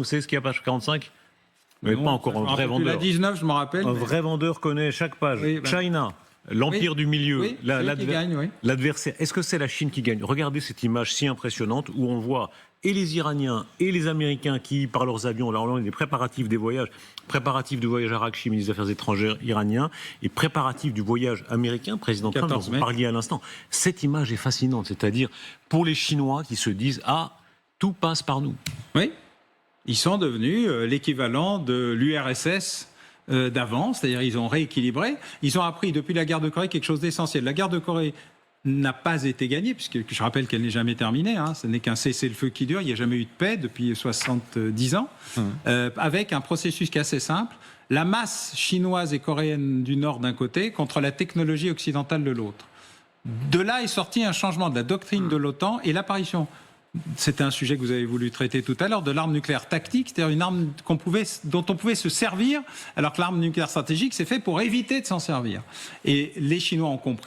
Vous savez ce qu'il y a page 45? Mais pas encore un vrai vendeur. La 19, je me rappelle. Un vrai vendeur connaît chaque page. Oui, China, l'empire du milieu, oui, l'adversaire. Est-ce que c'est la Chine qui gagne? Regardez cette image si impressionnante où on voit et les Iraniens et les Américains qui, par leurs avions, là on a des préparatifs des voyages, préparatifs du voyage à Rakchi, ministre des Affaires étrangères iranien, et préparatifs du voyage américain, président Trump, dont vous parliez à l'instant. Cette image est fascinante, c'est-à-dire pour les Chinois qui se disent « Ah, tout passe par nous ». Oui, ils sont devenus l'équivalent de l'URSS d'avant, c'est-à-dire ils ont rééquilibré. Ils ont appris depuis la guerre de Corée quelque chose d'essentiel. La guerre de Corée n'a pas été gagnée, puisque je rappelle qu'elle n'est jamais terminée, hein. Ce n'est qu'un cessez-le-feu qui dure, il n'y a jamais eu de paix depuis 70 ans, avec un processus qui est assez simple, la masse chinoise et coréenne du Nord d'un côté contre la technologie occidentale de l'autre. De là est sorti un changement de la doctrine de l'OTAN et l'apparition, c'était un sujet que vous avez voulu traiter tout à l'heure, de l'arme nucléaire tactique, c'est-à-dire une arme dont on pouvait se servir, alors que l'arme nucléaire stratégique, c'est fait pour éviter de s'en servir. Et les Chinois ont compris